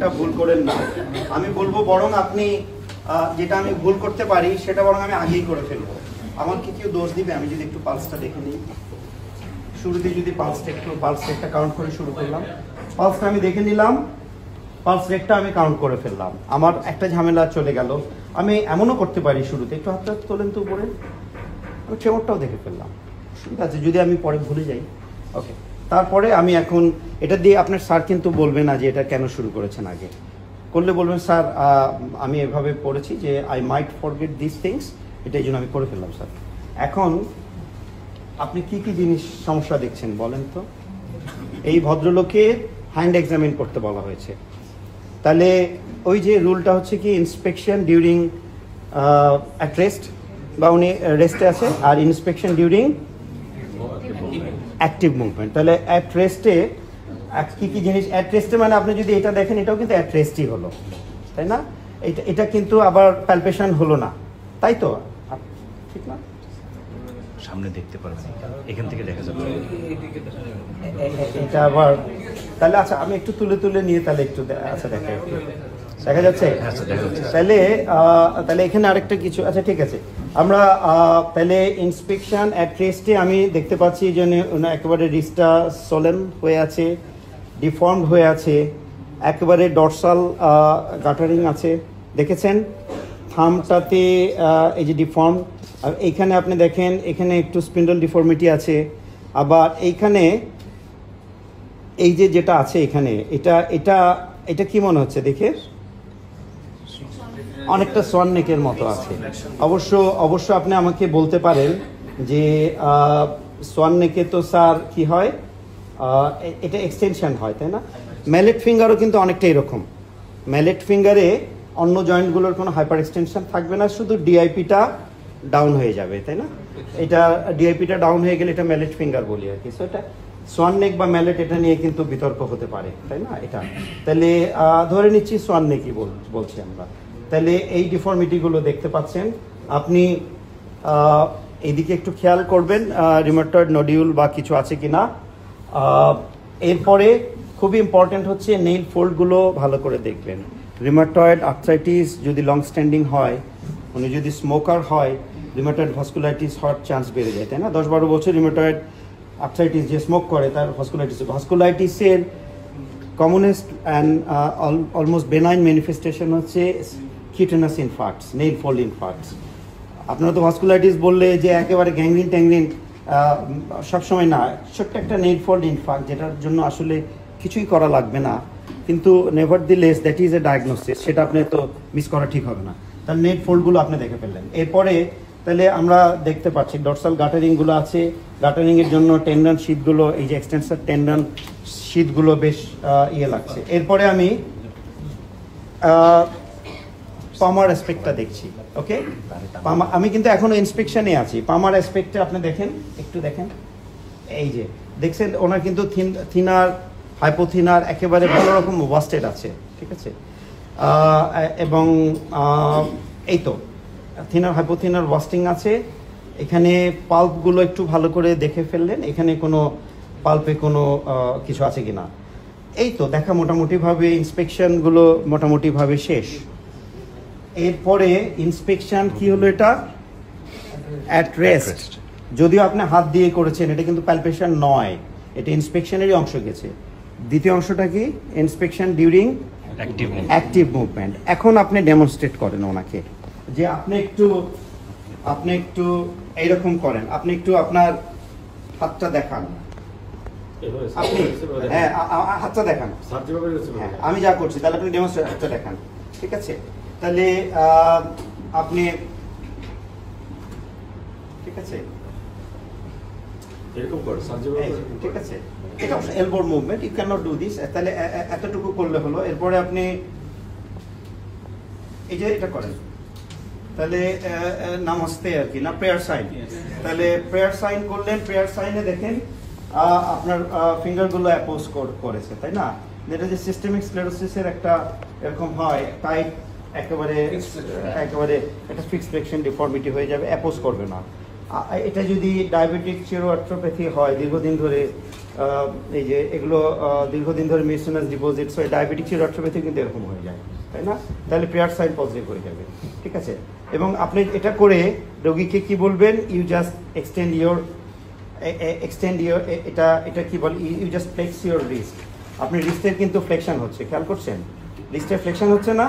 টা ভুল করেন না। আমি বলবো বরং আপনি যেটা আমি ভুল করতে পারি সেটা বরং আমি আগেই করে ফেলবো। আমার কি কেউ দোষ দিবে? আমি যদি একটু পালসটা দেখে নিই, শুরুতে যদি পালস রেটটা কাউন্ট করে শুরু করলাম, পালসটা আমি দেখে নিলাম, পালস রেটটা আমি কাউন্ট করে ফেললাম, আমার একটা ঝামেলা চলে গেল। আমি এমনও করতে পারি শুরুতে একটু হাতটা তোলেন তো উপরে, আমি ট্রেমরটাও দেখে ফেললাম, ঠিক আছে, যদি আমি পরে ভুলে যাই। ওকে, তারপরে আমি এখন এটা দিয়ে আপনার স্যার কিন্তু বলবে না যে এটা কেন শুরু করেছেন, আগে করলে বলবেন স্যার আমি এভাবে পড়েছি যে I might forget this things, এটাই জন্য আমি করে ফেললাম স্যার। এখন আপনি কি কি জিনিস সমস্যা দেখছেন বলেন তো? এই ভদ্রলোকে হ্যান্ড এক্সামিন করতে বলা হয়েছে, তাহলে ওই যে রুলটা হচ্ছে কি ইন্সপেকশন ডিউরিং অ্যাট রেস্ট, বা উনি রেস্টে আছে, আর ইন্সপেকশন ডিউরিং অ্যাক্টিভ মুভমেন্ট। তাহলে অ্যাট রেস্টে কি কি জিনিস? অ্যাট রেস্টে মানে আপনি যদি এটা দেখেন এটাও কিন্তু অ্যাট রেস্টই হলো, তাই না? এটা কিন্তু আবার প্যালপেশন হলো না, তাই তো? ঠিক না? সামনে দেখতে পারবেন, এখান থেকে দেখা যাবে এটা আবার তাহলে আচ্ছা আমি একটু তুলে নিয়ে তাহলে একটু আচ্ছা দেখা যাচ্ছে। তাহলে এখানে আরেকটা কিছু, আচ্ছা ঠিক আছে, আমরা তাহলে ইন্সপেকশন অ্যাট রেস্টে আমি দেখতে পাচ্ছি যে একেবারে রিস্টটা সোলেন হয়ে আছে, ডিফর্মড হয়ে আছে, একেবারে ডরসাল গাটারিং আছে, দেখেছেন থামটাতে এই যে ডিফর্ম, আর এইখানে আপনি দেখেন এখানে একটু স্পিন্ডল ডিফর্মিটি আছে, আবার এইখানে এই যে যেটা আছে এখানে এটা এটা এটা কি মনে হচ্ছে দেখে? অনেকটা সোয়ান নেকের মতো আছে। অবশ্য আপনি আমাকে বলতে পারেন যে সোয়ান নেকে তো স্যার কি হয়, এটা এক্সটেনশন হয়, তাই না? ম্যালেট ফিঙ্গারও কিন্তু অনেকটা এরকম, ম্যালেট ফিঙ্গারে অন্য জয়েন্টগুলোর কোনো হাইপার এক্সটেনশন থাকবে না, শুধু ডিআইপিটা ডাউন হয়ে যাবে, তাই না? এটা ডিআইপিটা ডাউন হয়ে গেলে এটা ম্যালেট ফিঙ্গার বলি আর কি। সো এটা সোয়ান নেক বা ম্যালেট এটা নিয়ে কিন্তু বিতর্ক হতে পারে, তাই না? এটা তাহলে ধরে নিচ্ছি সোয়ান নেকই বলছি আমরা। তাহলে এই ডিফর্মিটিগুলো দেখতে পাচ্ছেন আপনি, এইদিকে একটু খেয়াল করবেন রিউমাটয়েড নডিউল বা কিছু আছে কিনা। এরপরে খুবই ইম্পর্টেন্ট হচ্ছে নেইল ফোল্ডগুলো ভালো করে দেখবেন। রিউমাটয়েড আর্থ্রাইটিস যদি লং স্ট্যান্ডিং হয়, উনি যদি স্মোকার হয়, রিউমাটয়েড ভাস্কুলাইটিস হওয়ার চান্স বেড়ে যায়, তাই না? 10-12 বছর রিউমাটয়েড আর্থ্রাইটিস যে স্মোক করে তার ভাস্কুলাইটিসের commonest and almost benign manifestation হচ্ছে কিউটেনাস ইনফার্ক্টস, নেইল ফোল্ড ইনফার্ক্টস। আপনারা তো ভাস্কুলাইটিস বললে যে একেবারে গ্যাংগ্রিন ট্যাংগ্রিন, সবসময় না, ছোট্ট একটা নেইল ফোল্ড ইনফার্ক্ট যেটার জন্য আসলে কিছুই করা লাগবে না, কিন্তু নেভারদিলেস দ্যাট ইজ এ ডায়াগনোসিস, সেটা আপনি তো মিস করা ঠিক হবে না। তার নেট ফোল্ডগুলো আপনি দেখে ফেললেন। এরপরে তাহলে আমরা দেখতে পাচ্ছি ডরসাল গাটারিংগুলো আছে, গাটারিংয়ের জন্য টেন্ডন শীটগুলো, এই যে এক্সটেন্সার টেন্ডন শীটগুলো বেশ ইয়ে লাগছে। এরপরে আমি পামার অ্যাসপেক্টটা দেখছি। ওকে, আমি কিন্তু এখনো ইন্সপেকশনে আছি। পামার অ্যাসপেক্টে আপনি দেখেন, একটু দেখেন, এই যে দেখছেন ওনার কিন্তু থিনার হাইপোথিনার একেবারে ভালো রকম ওয়াস্টেড আছে, ঠিক আছে? এবং এই তো থিনার হাইপোথিনার ওয়াস্টিং আছে। এখানে পাল্পগুলো একটু ভালো করে দেখে ফেললেন, এখানে কোনো পাল্পে কোনো কিছু আছে কিনা, এই তো দেখা মোটামুটিভাবে ইন্সপেকশনগুলো মোটামুটিভাবে শেষ। এরপরে ইন্সপেকশন কি হলো, এটা অ্যাট রেস্ট, যদিও আপনি হাত দিয়ে করেছেন, এটা কিন্তু প্যালপেশন নয়, এটা ইন্সপেকশনেরই অংশ গেছে। দ্বিতীয় অংশটা কি? Inspection during active movement. এখন আপনি ডেমনস্ট্রেট করেন ওনাকে যে আপনি একটু এইরকম করেন, আপনি একটু আপনার হাতটা দেখান, আপনি হ্যাঁ হাতটা দেখান, হ্যাঁ আমি যা করছি তাহলে আপনি ডেমনস্ট্রেট হাতটা দেখান, ঠিক আছে? তাহলে আপনি ঠিক আছে এরকম করেন, ঠিক আছে? এটা এলবোর movement, you can not do this. তাহলে এতটুকু করলে হলো। এরপরে আপনি এই যে এটা করেন, তাহলে নামাস্তে আর কি, না প্রেয়ার সাইন। তাহলে প্রেয়ার সাইন করলেন, প্রেয়ার সাইনে দেখেন আপনার ফিঙ্গারগুলো অ্যাপোজ করেছে, তাই না? এটা যে সিস্টেমিক স্ক্লেরোসিসের একটা এরকম হয়, টাইট একেবারে একটা ফিক্সড ফ্লেকশন ডিফর্মিটি হয়ে যাবে, অ্যাপোজ করবে না। এটা যদি ডায়াবেটিক চিরোআর্থ্রোপ্যাথি হয় দীর্ঘদিন ধরে, এই যে এগুলো দীর্ঘদিন ধরে মিউসিনাস ডিপোজিটস হয়, ডায়াবেটিক চিরোআর্থ্রোপ্যাথি কিন্তু এরকম হয়ে যায়, তাই না? তাহলে প্রেয়ার সাইন পজিটিভ হয়ে যাবে, ঠিক আছে? এবং আপনি এটা করে রোগীকে কি বলবেন, ইউ জাস্ট এক্সটেন্ড ইউর এটা কি বল, you just flex your wrist. আপনি রিস্টের কিন্তু ফ্লেকশন হচ্ছে, খেয়াল করছেন? রিস্টের ফ্লেকশন হচ্ছে না,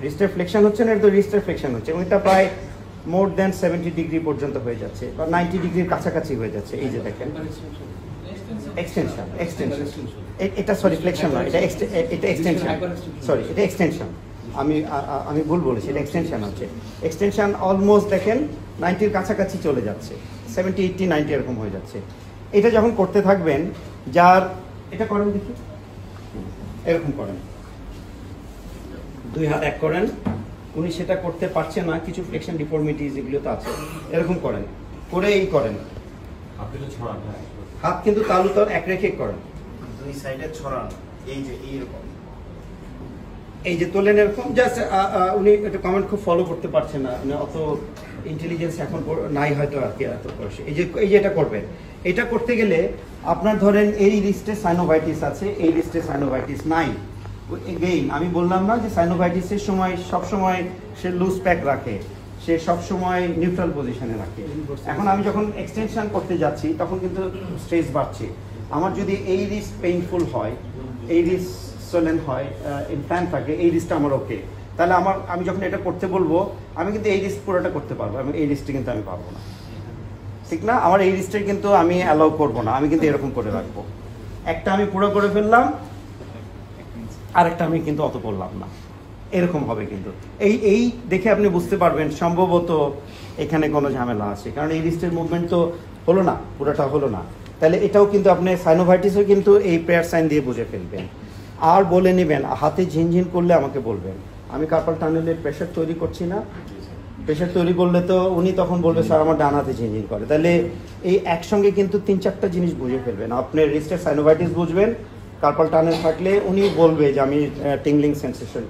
রিস্টের ফ্লেকশন হচ্ছে না, এটা রিস্টের ফ্লেকশন হচ্ছে, এবং এটা প্রায় মোর দেন 70 ডিগ্রি পর্যন্ত হয়ে যাচ্ছে, বা 90 ডিগ্রির কাছাকাছি হয়ে যাচ্ছে। এই যে দেখেন, এক্সটেনশন এটা, সরি ফ্লেকশন নয়, এটা এক্সটেনশন, সরি এটা এক্সটেনশন, আমি ভুল বলেছি, এটা এক্সটেনশন হচ্ছে। এক্সটেনশন অলমোস্ট দেখেন 90-র কাছাকাছি চলে যাচ্ছে, 70, 80, 90 এরকম হয়ে যাচ্ছে। এটা যখন করতে থাকবেন, যার এটা করেন দেখি, এরকম করেন, 2 হাত এক করেন, উনি সেটা করতে পারছে না, কিছু ফ্লেকশন ডিফর্মিটিস এগুলো তো আছে, এরকম করেন, করে এই করেন, হাত কিন্তু তালু তার এক রেখে করেন, 2 সাইডে ছড়ানো, এই যে এইরকম, এই যে তোলেন এরকম। জাস্ট উনি এটা কমেন্ট খুব ফলো করতে পারছেন না, মানে অত ইন্টেলিজেন্স এখন নাই হয়তো আর কি, এত বয়সে। এই যে এটা করবেন, এটা করতে গেলে আপনার ধরেন এই লিস্টে সাইনোভাইটিস আছে, এই লিস্টে সাইনোভাইটিস নাই। এগেইন আমি বললাম না যে সাইনোভাইটিসের সময় সবসময় সে লুজ প্যাক রাখে, সে সবসময় নিউট্রাল পজিশনে রাখে। এখন আমি যখন এক্সটেনশন করতে যাচ্ছি তখন কিন্তু স্ট্রেস বাড়ছে। আমার যদি এই রিস্ট পেইনফুল হয়, এই রিস্ট সোলেন হয়, ইনফ্ল্যাম থাকে, এই রিস্টটা আমার ওকে, তাহলে আমি যখন এটা করতে বলবো, আমি কিন্তু এই রিস্ট পুরোটা করতে পারবো, এবং এই রিস্টে কিন্তু আমি পারবো না, ঠিক না? আমার এই রিস্টে কিন্তু আমি অ্যালাউ করবো না, আমি কিন্তু এরকম করে রাখবো, একটা আমি পুরো করে ফেললাম, আরেকটা আমি কিন্তু অত করলাম না, এরকম হবে। কিন্তু এই দেখে আপনি বুঝতে পারবেন সম্ভবত এখানে কোনো ঝামেলা আছে, কারণ এই রিস্টের মুভমেন্ট তো হলো না, পুরোটা হলো না। তাহলে এটাও কিন্তু আপনি সাইনোভাইটিসও কিন্তু এই প্রেয়ার সাইন দিয়ে বুঝে ফেলবেন। আর বলে নেবেন, হাতে ঝিনঝিন করলে আমাকে বলবেন, আমি কার্পাল টানেলে প্রেশার তৈরি করছি না, প্রেশার তৈরি করলে তো উনি তখন বলবে স্যার আমার ডান হাতে ঝিনঝিন করে। তাহলে এই একসঙ্গে কিন্তু 3-4টা জিনিস বুঝে ফেলবেন, আপনি রিস্টের সাইনোভাইটিস বুঝবেন, কার্পাল টানেল থাকলে উনি বলবে যে আমি টিংলিং সেন্সেশন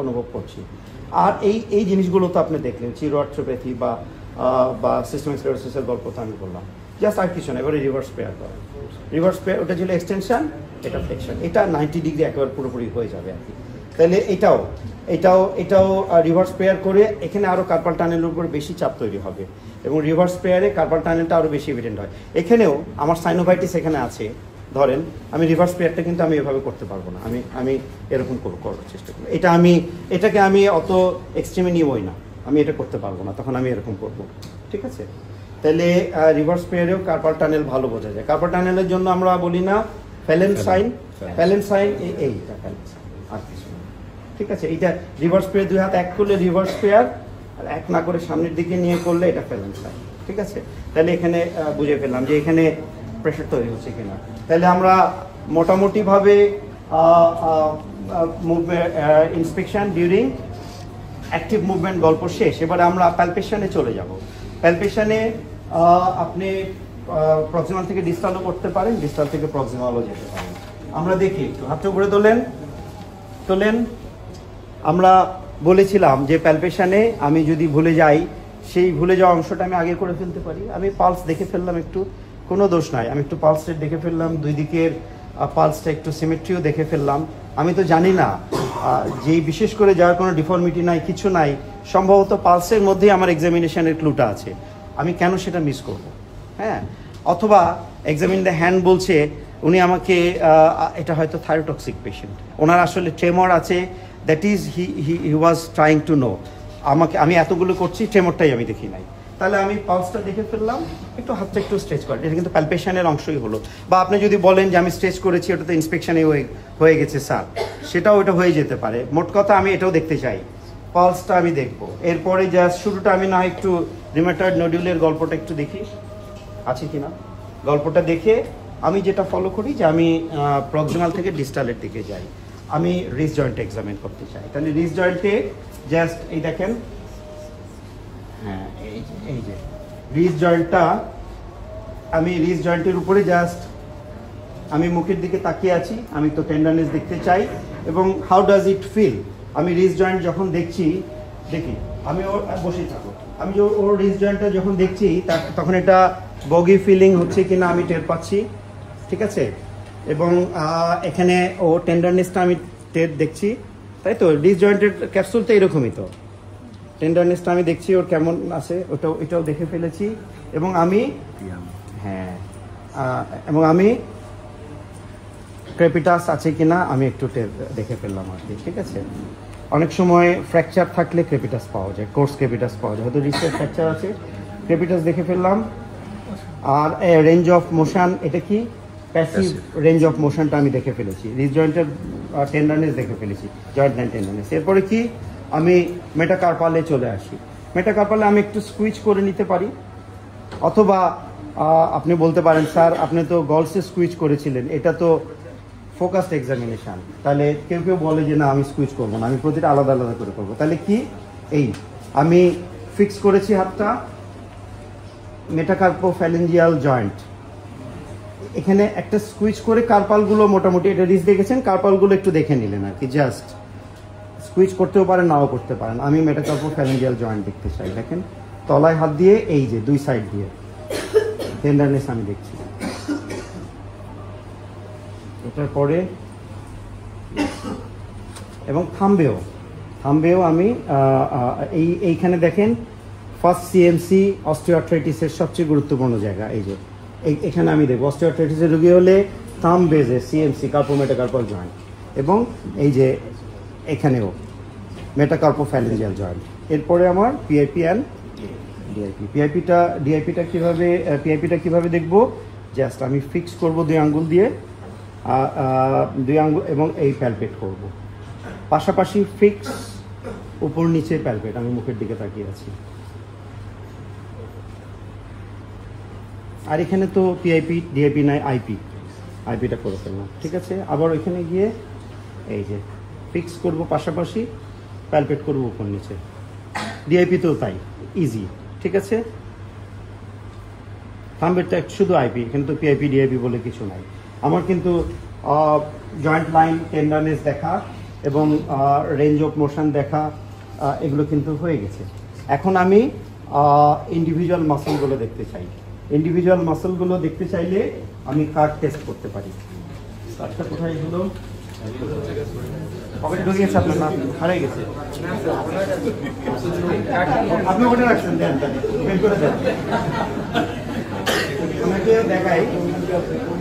অনুভব করছি। আর এই জিনিসগুলো তো আপনি দেখলেন, চিরোআর্থ্রোপ্যাথি বা সিস্টেমিক স্ক্লেরোসিসের গল্প তো আমি বললাম, জাস্ট আর কিছু না। এবারে রিভার্স প্রেয়ার করেন, রিভার্স প্রেয়ার, ওটা ছিল এক্সটেনশন, এটা ফ্লেকশন, এটা 90 ডিগ্রি একেবারে পুরোপুরি হয়ে যাবে আর কি। তাহলে এটাও রিভার্স প্রেয়ার করে এখানে আরও কার্পাল টানেলের উপর বেশি চাপ তৈরি হবে, এবং রিভার্স প্রেয়ারে কার্পাল টানেলটা আরও বেশি এভিডেন্ট হয়। এখানেও আমার সাইনোভাইটিস এখানে আছে, ধরেন আমি রিভার্স প্রেয়ারটা কিন্তু আমি এভাবে করতে পারবো না, আমি এরকম করার চেষ্টা করি, এটাকে আমি অত এক্সট্রিমে নিবই না, আমি এটা করতে পারবো না, তখন আমি এরকম করবো, ঠিক আছে? তাহলে রিভার্স প্রেয়ারেও কার্পাল টানেল ভালো বোঝা যায়। কার্পাল টানেলের জন্য আমরা বলি না ফ্যালেন সাইন, এইটা ফ্যালেন সাইন, আর কিছু না, ঠিক আছে? এইটা রিভার্স প্রেয়ার, 2 হাত এক করলে রিভার্স প্রেয়ার, আর এক না করে সামনের দিকে নিয়ে করলে এটা ফ্যালেন সাইন, ঠিক আছে? তাহলে এখানে বুঝে ফেললাম যে এখানে প্রেশার তৈরি হচ্ছে কিনা। তাহলে আমরা মোটামুটিভাবে ইন্সপেকশন ডিউরিং অ্যাক্টিভ মুভমেন্ট গল্প শেষ। এবারে আমরা প্যালপেশনে চলে যাব। প্যালপেশনে আপনি প্রক্সিমাল থেকে ডিস্টালও করতে পারেন, ডিস্টাল থেকে প্রক্সিমালও যেতে পারেন। আমরা দেখি, একটু হাতটা উপরে তোলেন। আমরা বলেছিলাম যে প্যালপেশনে আমি যদি ভুলে যাই, সেই ভুলে যাওয়া অংশটা আমি আগে করে ফেলতে পারি। আমি পালস দেখে ফেললাম, একটু কোনো দোষ নাই, আমি একটু পালস রেট দেখে ফেললাম, দুই দিকের পালসটা একটু সিমেট্রিও দেখে ফেললাম। আমি তো জানি না যে বিশেষ করে যার কোনো ডিফর্মিটি নাই, কিছু নাই, সম্ভবত পালসের মধ্যেই আমার এক্সামিনেশনের ক্লুটা আছে, আমি কেন সেটা মিস করব? হ্যাঁ, অথবা এক্সামিন দ্য হ্যান্ড বলছে, উনি আমাকে এটা হয়তো থাইরোটক্সিক পেশেন্ট, ওনার আসলে ট্রেমর আছে, that is he was trying to know, আমি এতগুলো করছি, ট্রেমরটাই আমি দেখি নাই। তাহলে আমি পালসটা দেখে ফেললাম, একটু হাতটা একটু স্ট্রেচ করেন, এটা কিন্তু প্যালপেশনের অংশই হলো। বা আপনি যদি বলেন যে আমি স্ট্রেচ করেছি, ওটা তো ইন্সপেকশনে হয়ে গেছে স্যার, সেটাও ওটা হয়ে যেতে পারে। মোট কথা আমি এটাও দেখতে চাই, পালসটা আমি দেখবো। এরপরে জাস্ট শুরুটা আমি না একটু রিমেটয়েড নডিউলের গল্পটা একটু দেখি আছে কিনা, গল্পটা দেখে আমি যেটা ফলো করি যে আমি প্রক্সিমাল থেকে ডিস্টালের দিকে যাই, আমি রিস্ট জয়েন্টে এক্সামিন করতে চাই। তাহলে রিস্ট জয়েন্টে জাস্ট এই দেখেন, হ্যাঁ এই যে রিস্ট জয়েন্টটা, আমি রিস্ট জয়েন্টের উপরে জাস্ট আমি মুখের দিকে তাকিয়ে আছি, আমি তো টেন্ডারনেস দেখতে চাই, এবং হাউ ডাজ ইট ফিল। আমি রিস্ট জয়েন্ট যখন দেখি আমি বসে থাকবো, আমি যে ওর রিস্ট জয়েন্টটা যখন দেখছি তখন এটা বগি ফিলিং হচ্ছে কিনা আমি টের পাচ্ছি, ঠিক আছে। এবং এখানে ও টেন্ডারনেসটা আমি টের দেখছি, তাই তো। রিস্ট জয়েন্টের ক্যাপসুল তো এরকমই, তো টেন্ডারনেসটা আমি দেখছি ওর কেমন আছে, এটাও দেখে ফেলেছি। এবং আমি হ্যাঁ এবং আমি ক্রেপিটাস আছে কিনা আমি একটু দেখে ফেললাম আর কি, ঠিক আছে। অনেক সময় ফ্র্যাকচার থাকলে ক্রেপিটাস পাওয়া যায়, কোর্স ক্রেপিটাস পাওয়া যায়, হয়তো রিস্টের ফ্র্যাকচার আছে, ক্রেপিটাস দেখে ফেললাম। আর রেঞ্জ অফ মোশন, এটা কি প্যাসিভ রেঞ্জ অফ মোশনটা আমি দেখে ফেলেছি, রিস্ট জয়েন্টের টেন্ডারনেস দেখে ফেলেছি, জয়েন্ট লাইন টেন্ডারনেস। এরপরে কি আমি মেটাকার্পালে চলে আসি। মেটাকার্পালে আমি একটু স্কুইচ করে নিতে পারি, অথবা আপনি বলতে পারেন স্যার আপনি তো গলসে স্কুইচ করেছিলেন, এটা তো ফোকাসড এক্সামিনেশন, তাহলে কেউ কেউ বলে যে না আমি স্কুইচ করবো না, আমি প্রতিটা আলাদা আলাদা করে করবো। তাহলে কি এই আমি ফিক্স করেছি হাতটা মেটাকার্পোফ্যালেঞ্জিয়াল জয়েন্ট, এখানে একটা স্কুইচ করে কার্পালগুলো মোটামুটি এটা রিস্ট দেখেছেন, কার্পালগুলো একটু দেখে নিলেন আর কি, জাস্ট স্কুইচ করতেও পারেন নাও করতে পারেন। আমি মেটাকার্পোফ্যালেঞ্জিয়াল জয়েন্ট দেখতে চাই, দেখেন তলায় হাত দিয়ে এই যে দুই সাইড দিয়ে টেন্ডারনেস আমি দেখছি। এটার পরে এবং থামবেও আমি এইখানে দেখেন ফার্স্ট সিএমসি অস্টিওআর্থ্রাইটিসের সবচেয়ে গুরুত্বপূর্ণ জায়গা, এই যে এখানে আমি দেখব অস্টিওআর্থ্রাইটিসের রোগী হলে থাম বেজে সিএমসি কার্পোমেটাকার্পাল জয়েন্ট, এবং এই যে এখানেও মেটাকার্পোফ্যালেঞ্জিয়াল জয়েন্ট। এরপরে আমার পিআইপি অ্যান্ড ডিআইপি। পিআইপিটা কিভাবে দেখব, জাস্ট আমি ফিক্স করব দুই আঙ্গুল দিয়ে, এবং এই প্যালপেট করব পাশাপাশি, ফিক্স উপর নিচে প্যালপেট, আমি মুখের দিকে তাকিয়ে আছি। আর এখানে তো পিআইপি ডিআইপি নাই, আইপিটা করে ফেললাম, ঠিক আছে। আবার ওইখানে গিয়ে এই যে ফিক্স করব পাশাপাশি, প্যালপেট করব উপর নিচে। ডিআইপি তো তাই ইজি, ঠিক আছে। থাম্বেরটা শুধু আইপি, এখানে তো পিআইপি ডিআইপি বলে কিছু নাই। আমার কিন্তু জয়েন্ট লাইন টেন্ডারনেস দেখা এবং রেঞ্জ অফ মোশন দেখা, এগুলো কিন্তু হয়ে গেছে। এখন আমি ইন্ডিভিজুয়াল মাসলগুলো দেখতে চাই। ইন্ডিভিজুয়াল মাসলগুলো দেখতে চাইলে আমি কার্ড টেস্ট করতে পারি। কার্ডটা কোথায় হলো, পকেটে ঢুকে গেছে আপনার, না হারিয়ে গেছে, আপনি ওখানে রাখছেন, দেন বের করে দেন। ওনাকে দেখাই,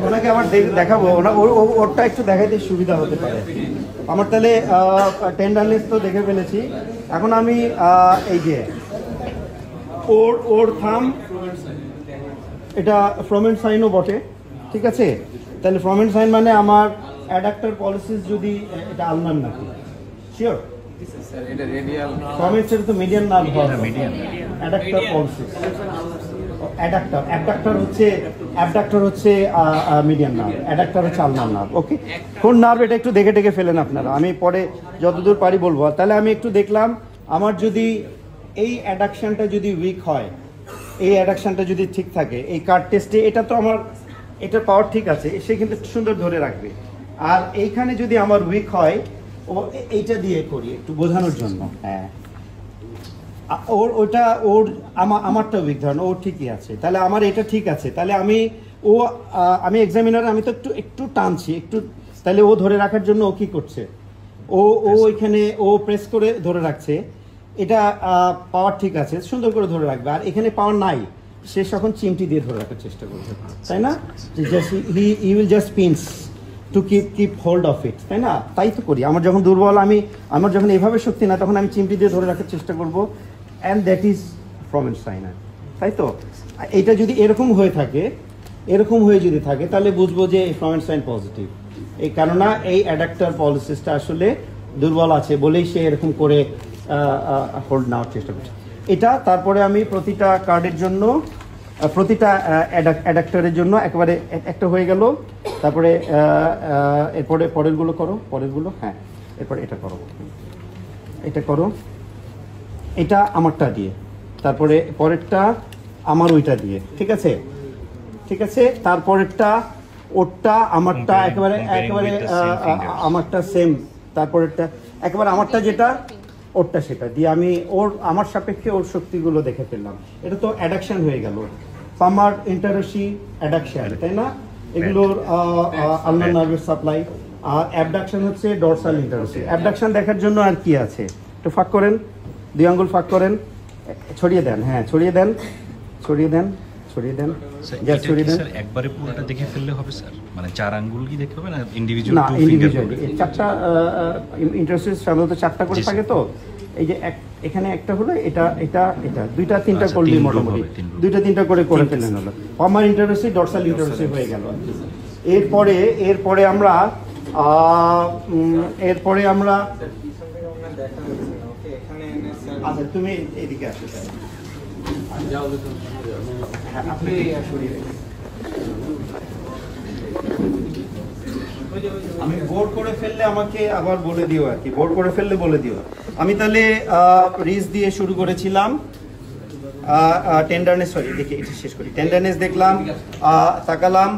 ওনাকে আমার দেখাবো, ওরটা একটু দেখাইতে সুবিধা হতে পারে আমার। তাহলে টেন্ডারনেস তো দেখে ফেলেছি, এখন আমি এই যে ওর থাম, এটা ফ্রমেন্ট সাইনও বটে, ঠিক আছে। তাহলে ফ্রমেন্ট সাইন মানে আমার অ্যাডাক্টর পলিসিস যদি এটা আলনার নাকি শিওর, ফ্রমেন্ট সাইন তো মিডিয়ান নার্ভ হয়, অ্যাডাক্টর পলিসিস, অ্যাবডাক্টর হচ্ছে মিডিয়ান নার্ভ, অ্যাডাক্টর হচ্ছে আলনার নার্ভ। ওকে, কোন নার্ভ এটা একটু দেখে ফেলেন আপনারা, আমি পরে যতদূর পারি বলবো। তাহলে আমি একটু দেখলাম আমার যদি এই অ্যাডাকশনটা যদি উইক হয়, এই অ্যাডাকশনটা যদি ঠিক থাকে, এই কার্ড টেস্টে এটা তো আমার এটার পাওয়ার ঠিক আছে, সে কিন্তু সুন্দর ধরে রাখবে। আর এইখানে যদি আমার উইক হয়, ও এইটা দিয়ে করি একটু বোঝানোর জন্য, হ্যাঁ ওর আমারটা উইক ধরেন, ও ঠিকই আছে, তাহলে আমার এটা ঠিক আছে, তাহলে আমি এক্সামিনারে আমি তো একটু টানছি একটু, তাহলে ও ধরে রাখার জন্য ও কি করছে, ও এখানে ও প্রেস করে ধরে রাখছে, এটা পাওয়ার ঠিক আছে, সুন্দর করে ধরে রাখবে। আর এখানে পাওয়ার নাই, সে তখন চিমটি দিয়ে ধরে রাখার চেষ্টা করবে, তাই না, he will just pins to keep hold of it, তাই না। তাই তো করি, আমার যখন দুর্বল, আমার যখন এভাবে শক্তি না, তখন আমি চিমটি দিয়ে ধরে রাখার চেষ্টা করবো, অ্যান্ড দ্যাট ইজ ফ্রমেন্ট সাইন, তাই তো। এইটা যদি এরকম হয়ে যদি থাকে তাহলে বুঝবো যে ফ্রমেন্ট সাইন পজিটিভ, এই কেননা এই অ্যাডাক্টর পলিসিসটা আসলে দুর্বল আছে বলেই সে এরকম করে হোল্ড নেওয়ার চেষ্টা করছে এটা। তারপরে আমি প্রতিটা কার্ডের জন্য, প্রতিটা অ্যাডাক্টরের জন্য একেবারে একটা হয়ে গেল। তারপরে এরপরে পরেরগুলো হ্যাঁ, এরপরে এটা করো, এটা আমারটা দিয়ে, তারপরে পরেরটা আমার ওইটা দিয়ে, ঠিক আছে। তারপরেরটা ওরটা আমারটা একেবারে আমারটা সেম, তারপরেরটা একেবারে আমারটা যেটা ওরটা সেটা দিয়ে আমি আমার সাপেক্ষে ওর শক্তিগুলো দেখে ফেললাম। এটা তো অ্যাডাকশন হয়ে গেল, পামার ইন্টারসি অ্যাডাকশন, তাই না? এগুলোর আলনার নার্ভাস সাপ্লাই। আর অ্যাবডাকশন হচ্ছে ডরসাল ইন্টারসি। অ্যাবডাকশন দেখার জন্য আর কি আছে, একটু ফাঁক করেন, 2 আঙ্গুল ফাঁক করেন, ছড়িয়ে দেন, হ্যাঁ ছড়িয়ে দেন, ছড়িয়ে দেন, ছড়িয়ে দেন, জাস্ট ছড়িয়ে দেন। স্যার একবারে পুরোটা দেখে ফেললে হবে স্যার, মানে 4 আঙ্গুল কি দেখতে হবে না ইন্ডিভিজুয়াল? না, ইন্ডিভিজুয়ালি 4টা ইন্টারসিস সাধারণত 4টা করে থাকে। তো এই যে এখানে একটা হলো, এটা এটা এটা 2টা 3টা করলে মোটামুটি 2টা 3টা করে ফেলেন হলো। পামার ইন্টারসি ডরসাল ইন্টারসি হয়ে গেল। এরপরে আমরা আচ্ছা তুমি এদিকে আসো স্যার। আপনি আমি বোর করে ফেললে আমাকে আবার বলে দিও আর কি, বোর করে ফেললে বলে দিও। আমি তাহলে রিজ দিয়ে শুরু করেছিলাম, টেন্ডারনেস, সরি দেখি এটা শেষ করি। টেন্ডারনেস দেখলাম, তাকালাম,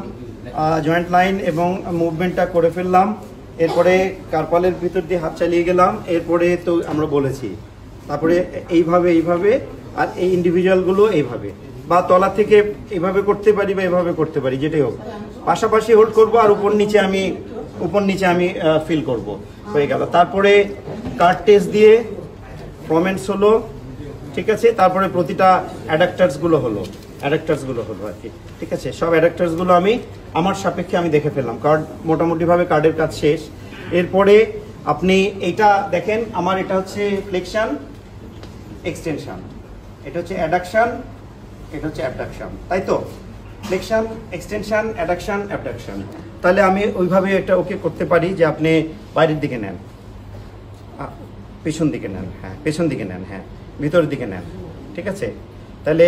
জয়েন্ট লাইন এবং মুভমেন্টটা করে ফেললাম। এরপরে কার্পালের ভিতর দিয়ে হাত চালিয়ে গেলাম। এরপরে তো আমরা বলেছি, তারপরে এইভাবে আর এই ইন্ডিভিজুয়ালগুলো এইভাবে, বা তলা থেকে এইভাবে করতে পারি বা এভাবে করতে পারি, যেটাই হোক পাশাপাশি হোল্ড করব আর উপর নিচে আমি ফিল করব, হয়ে গেল। তারপরে কার্ড টেস্ট দিয়ে ফর্মেন্টস হলো, ঠিক আছে। তারপরে প্রতিটা অ্যাডাক্টার্সগুলো হলো আর কি, ঠিক আছে। সব অ্যাডাক্টার্সগুলো আমি আমার সাপেক্ষে আমি দেখে ফেললাম। কার্ড মোটামুটিভাবে কার্ডের কাজ শেষ। এরপরে আপনি এইটা দেখেন, আমার এটা হচ্ছে ফ্লেকশন এক্সটেনশন, এটা হচ্ছে অ্যাডাকশন, এটা হচ্ছে অ্যাবডাকশন, তাই তো? Flexion extension addiction abduction. তাহলে আমি ওইভাবে এটা ওকে করতে পারি যে আপনি বাইরের দিকে নেন, পেছন দিকে নেন, হ্যাঁ পেছন দিকে নেন, হ্যাঁ ভিতরের দিকে নেন, ঠিক আছে। তাহলে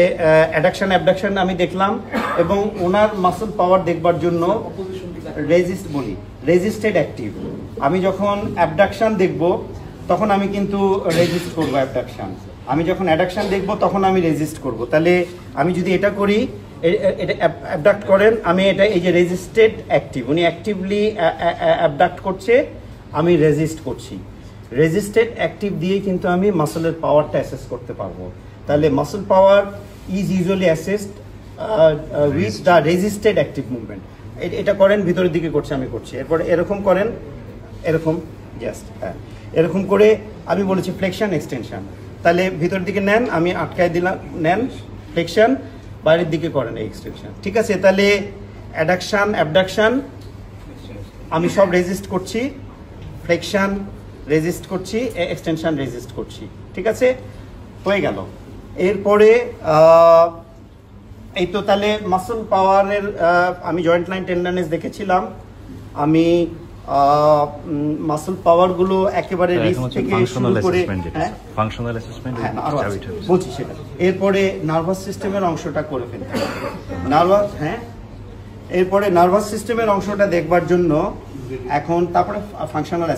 অ্যাডাকশন অ্যাবডাকশন আমি দেখলাম, এবং ওনার মাসল পাওয়ার দেখবার জন্য রেজিস্টেড অ্যাক্টিভ। আমি যখন অ্যাবডাকশন দেখব তখন আমি কিন্তু রেজিস্ট করবো অ্যাবডাকশন, আমি যখন অ্যাডাকশন দেখব তখন আমি রেজিস্ট করব। তাহলে আমি যদি এটা করি, এটা অ্যাবডাক্ট করেন, আমি এটা এই যে রেজিস্টেড অ্যাক্টিভ, উনি অ্যাক্টিভলি অ্যাবডাক্ট করছে, আমি রেজিস্ট করছি। রেজিস্টেড অ্যাক্টিভ দিয়ে কিন্তু আমি মাসলের পাওয়ারটা অ্যাসেস করতে পারবো। তাহলে muscle power is usually assessed with the resisted active movement. এটা করেন, ভিতরের দিকে করছে, আমি করছি। এরপরে এরকম করেন, এরকম, জাস্ট হ্যাঁ এরকম করে আমি বলেছি ফ্লেকশন এক্সটেনশন। তাহলে ভিতরের দিকে নেন, আমি আটকায় দিলাম, নেন ফ্লেকশন, বাইরের দিকে করেন এই এক্সটেনশন, ঠিক আছে। তাহলে অ্যাডাকশন অ্যাবডাকশন আমি সব রেজিস্ট করছি, ফ্লেকশন রেজিস্ট করছি, এক্সটেনশন রেজিস্ট করছি, ঠিক আছে, হয়ে গেল। এরপরে এই তো তাহলে মাসল পাওয়ারের আমি জয়েন্ট লাইন টেন্ডারনেস দেখেছিলাম। আমি মাসল পাওয়ারগুলো একেবারে রিস্ক থেকে শুরু করে ফাংশনাল অ্যাসেসমেন্ট বলছি সেটা। এরপরে নার্ভাস সিস্টেমের অংশটা করে ফেলতে হবে। এরপরে নার্ভাস সিস্টেমের অংশটা দেখবার জন্য এখন তারপরে ফাংশনাল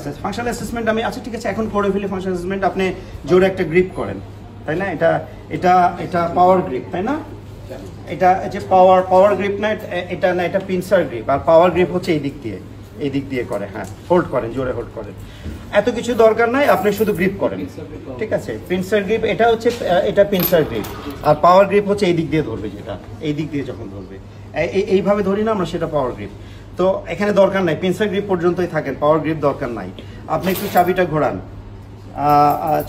অ্যাসেসমেন্ট আমি, আচ্ছা ঠিক আছে এখন করে ফেলি ফাংশনাল অ্যাসেসমেন্ট। আপনি জোরে একটা গ্রিপ করেন, তাই না? এটা পাওয়ার গ্রিপ, তাই না? এটা যে পাওয়ার গ্রিপ না, এটা না, এটা পিনসার গ্রিপ। আর পাওয়ার গ্রিপ হচ্ছে এই দিক দিয়ে করে, হ্যাঁ হোল্ড করেন, জোরে হোল্ড করেন, এত কিছু দরকার নাই, আপনি শুধু গ্রিপ করেন, ঠিক আছে। পিনসার গ্রিপ এটা হচ্ছে, এটা পিনসার গ্রিপ। আর পাওয়ার গ্রিপ হচ্ছে এই দিক দিয়ে ধরবে, যেটা এই দিক দিয়ে যখন ধরবে এইভাবে ধরি না আমরা, সেটা পাওয়ার গ্রিপ। তো এখানে দরকার নাই, পিনসার গ্রিপ পর্যন্তই থাকেন, পাওয়ার গ্রিপ দরকার নাই। আপনি একটু চাবিটা ঘোরান,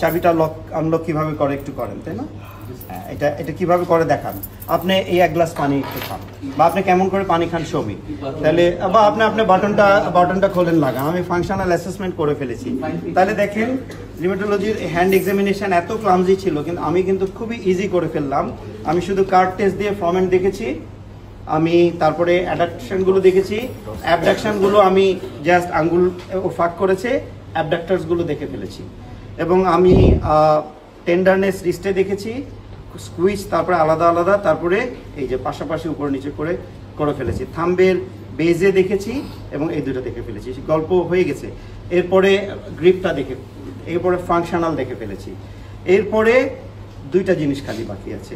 চাবিটা লক আনলক কিভাবে করে একটু করেন, তাই না? এটা কিভাবে করে দেখান। আপনি এই 1 গ্লাস পানি একটু খান, বা আপনি কেমন করে পানি খান ছবি, তাহলে বা আপনি বাটনটা খোলেন, লাগান। আমি ফাংশনাল অ্যাসেসমেন্ট করে ফেলেছি। তাহলে দেখেন রিউমেটোলজির হ্যান্ড এক্সামিনেশন এত ক্লামজি ছিল, কিন্তু আমি কিন্তু খুবই ইজি করে ফেললাম। আমি শুধু কার্ড টেস্ট দিয়ে ফর্মেট দেখেছি, আমি তারপরে অ্যাডাকশনগুলো দেখেছি, অ্যাবডাকশনগুলো আমি জাস্ট আঙ্গুল ফাঁক করেছে, অ্যাবডাক্টার্সগুলো দেখে ফেলেছি। এবং আমি টেন্ডারনেস রিস্টে দেখেছি, স্কুইজ তারপরে আলাদা, তারপরে এই যে পাশাপাশি উপর নিচে করে ফেলেছি। থাম্বের বেজে দেখেছি এবং এই দুটো দেখে ফেলেছি, গল্প হয়ে গেছে। এরপরে গ্রিপটা এরপরে ফাংশনাল দেখে ফেলেছি। এরপরে 2টা জিনিস খালি বাকি আছে,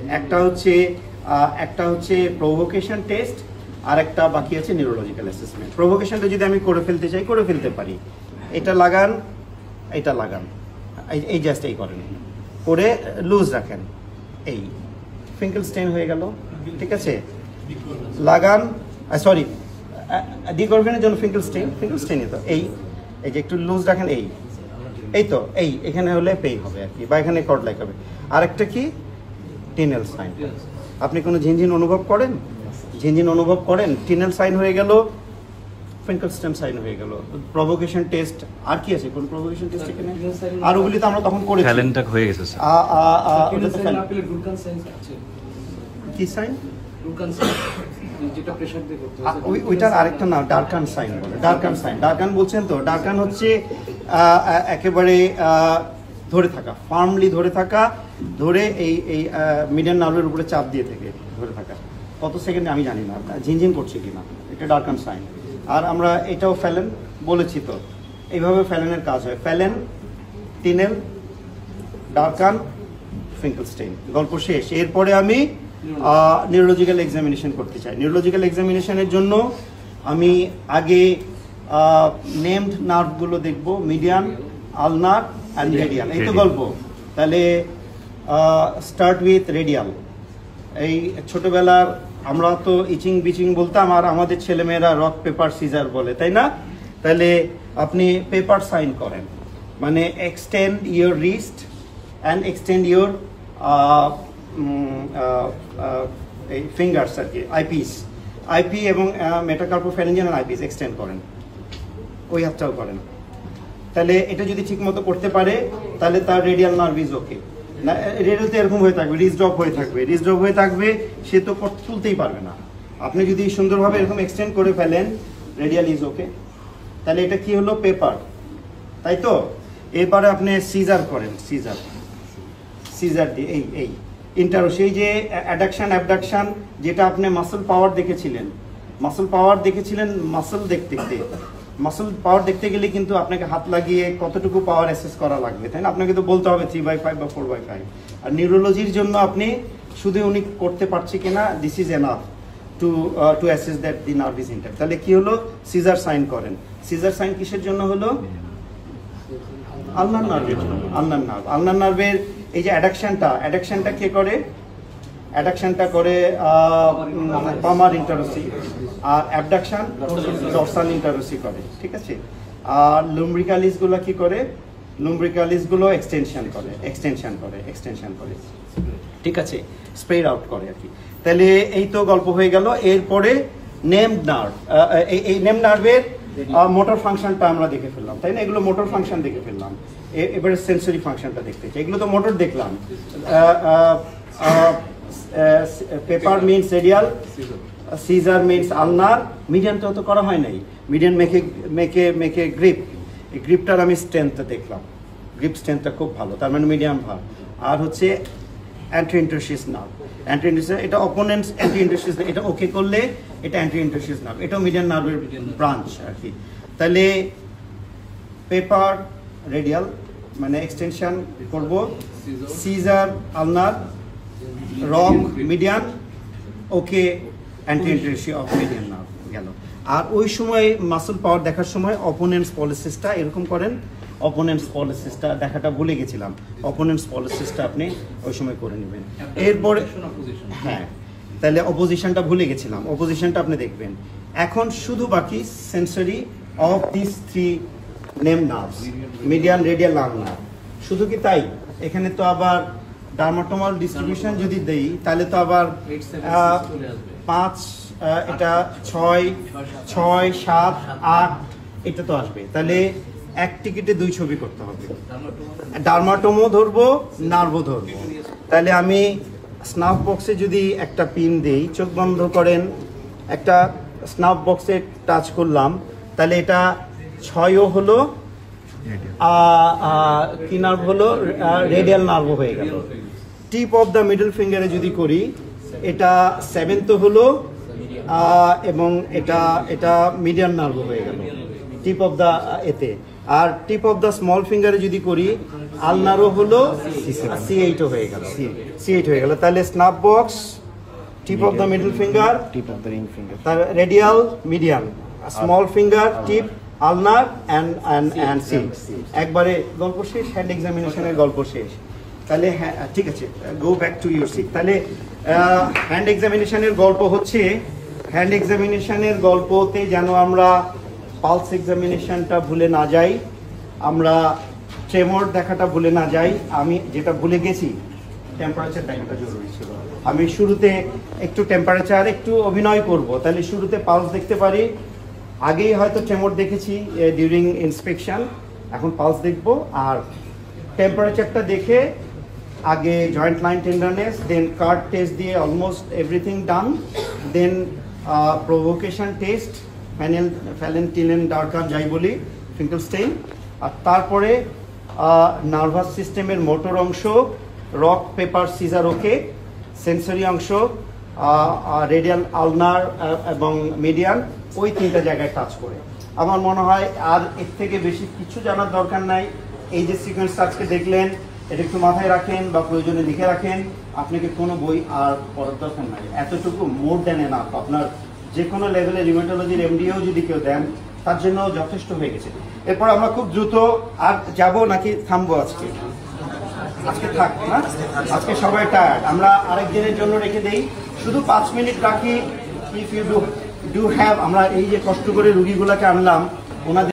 একটা হচ্ছে প্রভোকেশন টেস্ট, আর একটা বাকি আছে নিউরোলজিক্যাল অ্যাসেসমেন্ট। প্রভোকেশনটা যদি আমি করে ফেলতে চাই, করে ফেলতে পারি। এটা লাগান, এই জাস্ট এই করেন, করে লুজ রাখেন, এই ফিঙ্কেলস্টেইন হয়ে গেল। ঠিক আছে, লাগান, সরি ডিকর্ভেনের জন্য ফিঙ্কেলস্টেইনই তো এই যে একটু লুজ রাখেন, এই তো এই এখানে হলে পেই হবে আর কি, বা এখানে কর্ড লাইক হবে। আরেকটা কি টিনেল সাইন, আপনি কোনো ঝিনঝিন অনুভব করেন? ঝিনঝিন অনুভব করেন, টিনেল সাইন হয়ে গেল, ফিঙ্কেলস্টেইন সাইন হয়ে গেল। প্রভোকেশন টেস্ট আর কি আছে, কোন প্রভোকেশন টেস্ট এখানে? আর ওগুলি তো আমরা তখন করেছি। ফ্যালেনটা হয়ে গেছে স্যার। ওটা তো কি সাইন? ওইটার আরেকটা নাম ডার্কান সাইন বলে, ডার্কান সাইন। ডার্কান বলছেন তো, ডার্কান হচ্ছে একেবারে ধরে থাকা, ফার্মলি ধরে থাকা, ধরে এই মিডিয়ান নার্ভের উপরে চাপ দিয়ে থেকে ধরে থাকা। কত সেকেন্ডে আমি জানি না, ঝিনঝিন করছে কিনা, এটা ডার্কান সাইন। আর আমরা এটাও ফ্যালেন বলেছি তো, এইভাবে ফ্যালেনের কাজ হয়, ফ্যালেন, টিনেল, ডার্কান, ফিঙ্কেলস্টেইন, গল্প শেষ। এরপরে আমি নিউরোলজিক্যাল এক্সামিনেশন করতে চাই। নিউরোলজিক্যাল এক্সামিনেশনের জন্য আমি আগে নেমড নার্ভগুলো দেখব, মিডিয়ান, আলনার অ্যান্ড রেডিয়াল, এই তো গল্প। তাহলে স্টার্ট উইথ রেডিয়াল। এই ছোটবেলার আমরা তো ইচিং বিচিং বলতাম, আর আমাদের ছেলেমেয়েরা রক পেপার সিজার বলে, তাই না? তাহলে আপনি পেপার সাইন করেন, মানে extend your wrist and extend your এই ফিঙ্গার্স আর কি, আইপি এবং মেটাকার্পোফ্যারিঞ্জিয়াল আইপিস এক্সটেন্ড করেন, ওই হাতটাও করেন। তাহলে এটা যদি ঠিক মতো করতে পারে তাহলে তার রেডিয়াল নার্ভ ইজ ওকে। না রেডিয়াল তো এরকম হয়ে থাকবে, রিজ ড্রপ হয়ে থাকবে, সে তো তুলতেই পারবে না। আপনি যদি সুন্দরভাবে এরকম এক্সটেন্ড করে ফেলেন, রেডিয়াল ইজ ওকে। তাহলে এটা কি হলো, পেপার, তাই তো? এরপরে আপনি সিজার করেন, সিজার দিয়ে এই ইন্টারো, সেই যে অ্যাডাকশন যেটা আপনি মাসল পাওয়ার দেখেছিলেন, মাসল পাওয়ার দেখতে গেলে কিন্তু আপনাকে হাত লাগিয়ে কতটুকু পাওয়ার অ্যাসেস করা লাগবে, তাই না? আপনাকে তো বলতে হবে 3/5 বা 4/5। আর নিউরোলজির জন্য আপনি শুধু উনি করতে পারছে কিনা, this is enough to assess that the nerve is intact. তাহলে কি হলো, সিজার সাইন করেন। সিজার সাইন কিসের জন্য হলো? আলনার নার্ভের জন্য। আলনার নার্ভের এই যে অ্যাডাকশনটা কে করে? অ্যাডাকশনটা করে পামার ইন্টারোসি, আর অ্যাবডাকশন ডরসাল ইন্টারোসি করে। ঠিক আছে, আর লুম্ব্রিকালিস গুলো কি করে? লুম্ব্রিকালিস গুলো এক্সটেনশন করে। ঠিক আছে, স্প্রেড আউট করে আর কি। তাহলে এই তো গল্প হয়ে গেল। এরপরে নেমড নার্ভ, এই নেমড নার্ভের মোটর ফাংশনটা আমরা দেখে ফেললাম, তাই না? এগুলো মোটর ফাংশন দেখে ফেললাম। এবারে সেন্সরি ফাংশনটা দেখতে চাই। এগুলো তো মোটর দেখলাম। Paper means radial, scissor means ulnar, median তো অত করা হয় নাই। মিডিয়ান মেকে গ্রিপ, এই গ্রিপটার আমি স্ট্রেংথটা দেখলাম, গ্রিপ স্ট্রেংথটা খুব ভালো, তার মানে মিডিয়াম ভালো। আর হচ্ছে অ্যান্টিইন্টারসিস নার্ভ, এটা অপোনেন্টস অ্যান্টিইন্টারসিস, এটা ওকে করলে এটা অ্যান্টিইন্টারসিস নার্ভ, এটাও মিডিয়ান নার্ভের ব্রাঞ্চ আর কি। তাহলে পেপার রেডিয়াল মানে এক্সটেনশন করব, scissor ulnar, rock median, okay anterior interosseous of median nerve গেল। আর ওই সময় মাসল পাওয়ার দেখার সময় অপোনেন্টস পলিসিসটা এরকম করেন, অপোনেন্টস পলিসিসটা দেখাটা ভুলে গেছিলাম, অপোনেন্টস পলিসিসটা আপনি ওই সময় করে নেবেন। এরপরে হ্যাঁ, তাহলে অপোজিশনটা ভুলে গেছিলাম, অপোজিশনটা আপনি দেখবেন। এখন শুধু বাকি sensory of this three name nerves, median, radial, ulnar. শুধু কি তাই? এখানে তো আবার ডার্মাটোমাল ডিস্ট্রিবিউশন যদি দেই তাহলে তো আবার 5, এটা 6, 7, 8 এটা তো আসবে। তাহলে এক টিকিটে 2 ছবি করতে হবে, ডার্মাটোমও ধরবো, নার্ভও ধরবো। তাহলে আমি স্নাফ বক্সে যদি একটা পিন দেই, চোখ বন্ধ করেন, একটা স্নাফ বক্সে টাচ করলাম, তাহলে এটা 6ও হলো, কি নার্ভ হলো, রেডিয়াল নার্ভ হয়ে গেল। টিপ অফ দ্য মিডল ফিঙ্গারে যদি করি, এটা 7 তো হলো, এবং এটা মিডিয়ান নার্ভ হয়ে গেল টিপ অফ দ্য এতে। আর টিপ অফ দ্য স্মল ফিঙ্গারে যদি করি, আলনারও হলো, C8 হয়ে গেল, C8 হয়ে গেল। তাহলে snuff box, tip of the middle finger, tip of the ring finger, তার radial, median, small finger, tip, ulnar and sit একবারে গল্প শেষ, হ্যান্ড এক্সামিনেশনের গল্প শেষ। তাহলে হ্যাঁ ঠিক আছে, go back to your seat. তাহলে হ্যান্ড এক্সামিনেশনের গল্প হচ্ছে, হ্যান্ড এক্সামিনেশনের গল্পতে যেন আমরা পালস এক্সামিনেশনটা ভুলে না যাই, আমরা ট্রেমর দেখাটা ভুলে না যাই। আমি যেটা ভুলে গেছি, টেম্পারেচার দেখাটা জরুরি ছিল। আমি শুরুতে একটু টেম্পারেচার একটু অভিনয় করব, তাহলে শুরুতে পালস দেখতে পারি। আগেই হয়তো ট্রেমর দেখেছি ডিউরিং ইন্সপেকশন, এখন পালস দেখব। আর টেম্পারেচারটা দেখে আগে জয়েন্ট লাইন টেন্ডারনেস, দেন কার্ড টেস্ট দিয়ে অলমোস্ট এভরিথিং ডান, দেন প্রভোকেশন টেস্ট, ফ্যালেন্টিলেন ডার্কান যাই বলি, ফিঙ্কেলস্টেইন। আর তারপরে নার্ভাস সিস্টেমের মোটর অংশ, রক পেপার সিজার ওকে, সেন্সরি অংশ, রেডিয়াল আলনার এবং মিডিয়াল, ওই তিনটা জায়গায় টাচ করে। আমার মনে হয় আর এর থেকে বেশি কিছু জানার দরকার নাই। এই যে সিকোয়েন্স আজকে দেখলেন, এটা একটু মাথায় রাখেন বা প্রয়োজনে লিখে রাখেন। আপনাকে কোনো বই আর পড়ার দরকার নাই, এতটুকু মোর দেন এনাফ। আপনার যে কোনো লেভেলে রিউমাটোলজির এমডিও যদি কেউ দেন, তার জন্য যথেষ্ট হয়ে গেছে। এরপর আমরা খুব দ্রুত আর যাব নাকি থামবো আজকে? আজকে থাক না, আজকে সবাই টায়ার্ড, আমরা আরেক দিনের জন্য রেখে দেই। শুধু 5 মিনিট রাখি। ইফ ইউ ডু হ্যাভ, আমরা এই যে কষ্ট করে রুগীগুলোকে আনলাম, ওনাদের